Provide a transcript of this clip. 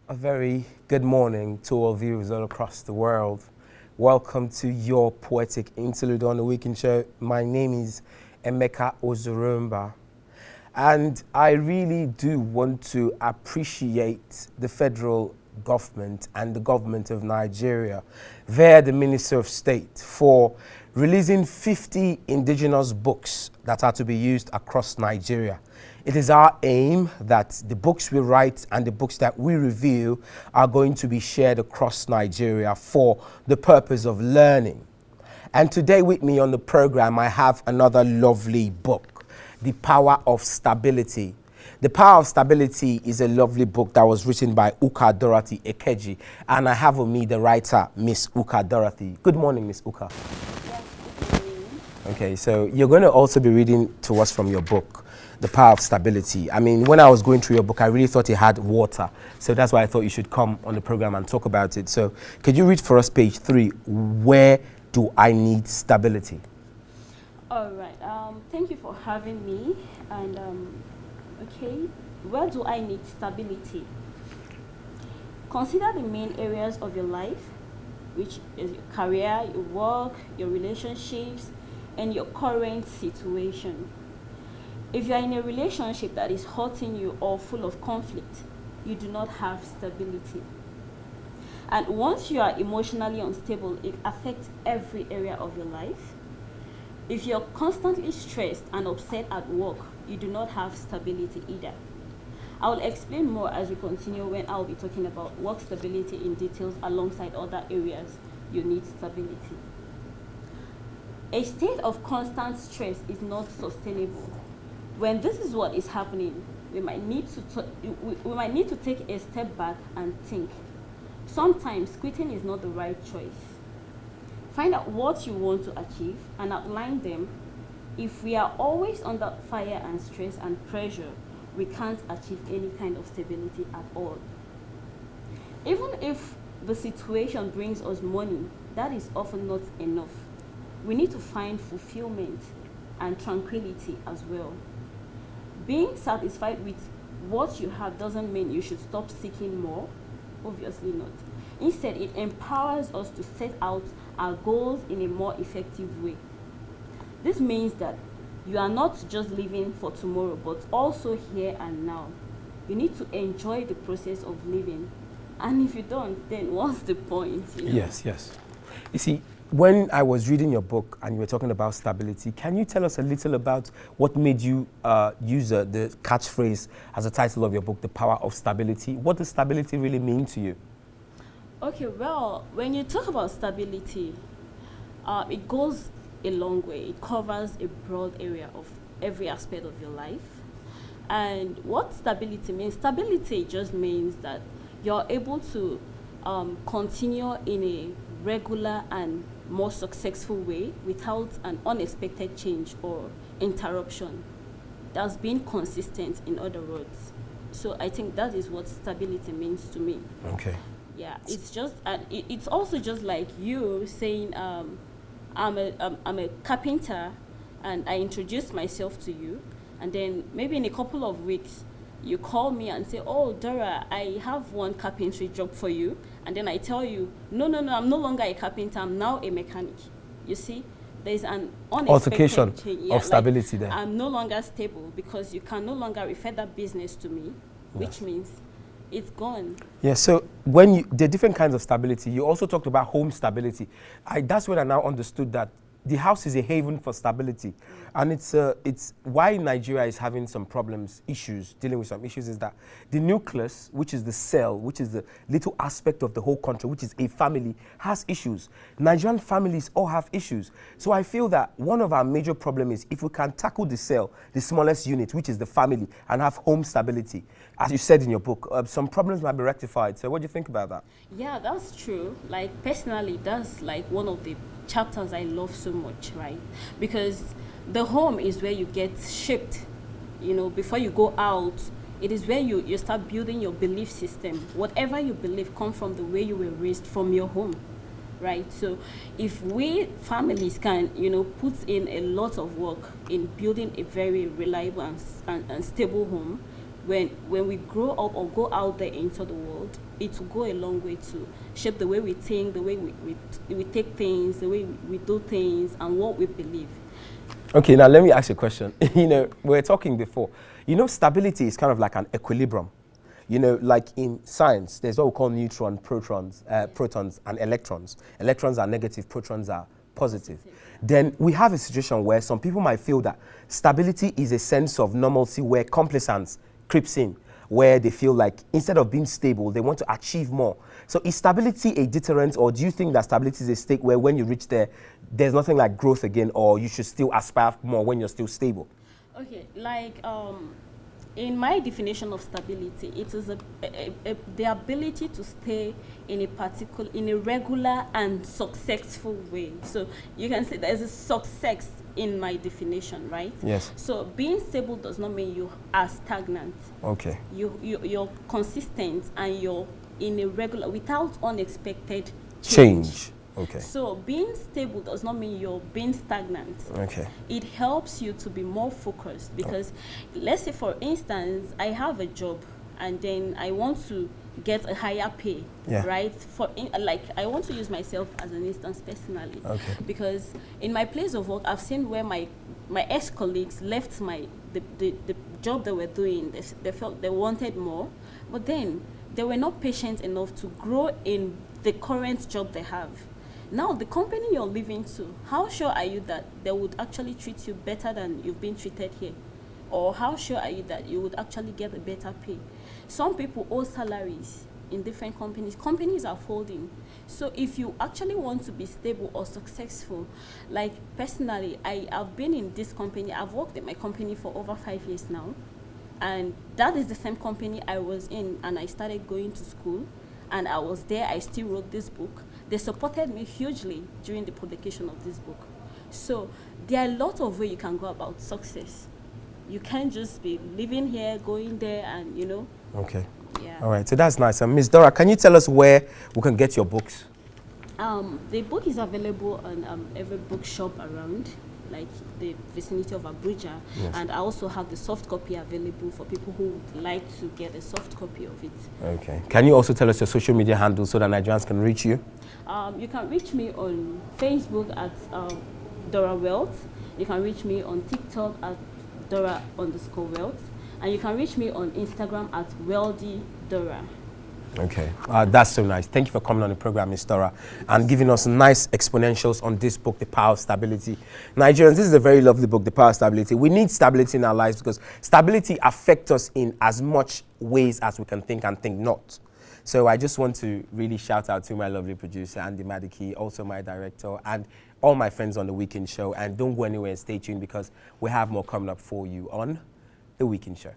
A very good morning to all viewers all across the world. Welcome to your poetic interlude on the weekend show. My name is Emeka Ozurumba, and I really do want to appreciate the federal government and the government of Nigeria via the Minister of State for releasing 50 indigenous books that are to be used across Nigeria. It is our aim that the books we write and the books that we review are going to be shared across Nigeria for the purpose of learning. And today with me on the program, I have another lovely book, The Power of Stability. The Power of Stability is a lovely book that was written by Dorathy Ekeji, and I have with me the writer, Miss Dorathy. Good morning, Miss Uka. Yes, good morning. Okay, so you're going to also be reading to us from your book, The Power of Stability. I mean, when I was going through your book, I really thought it had water. So that's why I thought you should come on the program and talk about it. So could you read for us page 3, Where Do I Need Stability? All right. Thank you for having me. And okay, where do I need stability? Consider the main areas of your life, which is your career, your work, your relationships, and your current situation. If you are in a relationship that is hurting you or full of conflict, you do not have stability. And once you are emotionally unstable, it affects every area of your life. If you're constantly stressed and upset at work, you do not have stability either. I will explain more as we continue when I'll be talking about work stability in details alongside other areas you need stability. A state of constant stress is not sustainable. When this is what is happening, we might need to take a step back and think. Sometimes quitting is not the right choice. Find out what you want to achieve and outline them. If we are always under fire and stress and pressure, we can't achieve any kind of stability at all. Even if the situation brings us money, that is often not enough. We need to find fulfillment and tranquility as well. Being satisfied with what you have doesn't mean you should stop seeking more. Obviously not. Instead, it empowers us to set out our goals in a more effective way. This means that you are not just living for tomorrow, but also here and now. You need to enjoy the process of living. And if you don't, then what's the point? Yes. You see, when I was reading your book and you were talking about stability, can you tell us a little about what made you use the catchphrase as a title of your book, The Power of Stability? What does stability really mean to you? Okay, well, when you talk about stability, it goes a long way. It covers a broad area of every aspect of your life. And what stability means? Stability just means that you're able to continue in a regular and more successful way without an unexpected change or interruption. That's being consistent, in other words. So I think that is what stability means to me. Okay. Yeah, it's just it's also just like you saying I'm a carpenter, and I introduced myself to you, and then maybe in a couple of weeks you call me and say, oh, Dora, I have one carpentry job for you. And then I tell you, no, I'm no longer a carpenter, I'm now a mechanic. You see, there's an altercation change. of stability there. I'm no longer stable because you can no longer refer that business to me, which Yes. means it's gone. Yeah, so when the different kinds of stability, you also talked about home stability. That's when I now understood that the house is a haven for stability. And it's why Nigeria is having some problems, dealing with some issues, is that the nucleus, which is the cell, which is the little aspect of the whole country, which is a family, has issues. Nigerian families all have issues. So I feel that one of our major problems is if we can tackle the cell, the smallest unit, which is the family, and have home stability. As you said in your book, some problems might be rectified. So what do you think about that? Yeah, that's true. Like, personally, that's like one of the chapters I love so much, right? Because the home is where you get shaped, before you go out. It is where you start building your belief system. Whatever you believe comes from the way you were raised from your home, right? So if we families can, put in a lot of work in building a very reliable and stable home, when we grow up or go out there into the world, it will go a long way to shape the way we think, the way we take things, the way we do things, and what we believe. Okay, now let me ask you a question. You know, we were talking before. You know, stability is kind of like an equilibrium. You know, like in science, there's what we call neutron, protons, and electrons. Electrons are negative, protons are positive. Then we have a situation where some people might feel that stability is a sense of normalcy where complacence creeps in, where they feel like instead of being stable, they want to achieve more. So is stability a deterrent, or do you think that stability is a state where when you reach there, there's nothing like growth again, or you should still aspire more when you're still stable? Okay, like in my definition of stability, it is the ability to stay in a regular and successful way. So you can say there's a success in my definition, right? Yes. So being stable does not mean you are stagnant. Okay. You're consistent and you're in a regular, without unexpected Change. Okay. So being stable does not mean you're being stagnant. Okay. It helps you to be more focused because, let's say for instance, I have a job and then I want to get a higher pay, right? Like I want to use myself as an instance personally, because in my place of work, I've seen where my ex-colleagues left the job they were doing. They felt they wanted more, but then they were not patient enough to grow in the current job they have. Now, the company you're leaving to, how sure are you that they would actually treat you better than you've been treated here? Or how sure are you that you would actually get a better pay? Some people owe salaries in different companies. Companies are folding. So if you actually want to be stable or successful, like personally, I've been in this company. I've worked in my company for over 5 years now. And that is the same company I was in, and I started going to school. And I was there. I still wrote this book. They supported me hugely during the publication of this book. So there are a lot of ways you can go about success. You can't just be living here, going there, and, you know. Okay. Yeah. All right. So that's nice. Miss Dora, can you tell us where we can get your books? The book is available on every bookshop around, like the vicinity of Abuja. Yes. And I also have the soft copy available for people who would like to get a soft copy of it. Okay. Can you also tell us your social media handles so that Nigerians can reach you? You can reach me on Facebook at Dora Wealth. You can reach me on TikTok at Dora_Wealth. And you can reach me on Instagram at Wealthy Dora. Okay, that's so nice. Thank you for coming on the program, Ms. Dora, and giving us nice exponentials on this book, The Power of Stability. Nigerians, this is a very lovely book, The Power of Stability. We need stability in our lives because stability affects us in as much ways as we can think and think not. So I just want to really shout out to my lovely producer, Andy Madiki, also my director, and all my friends on The Weekend Show. And don't go anywhere and stay tuned because we have more coming up for you on The Weekend Show.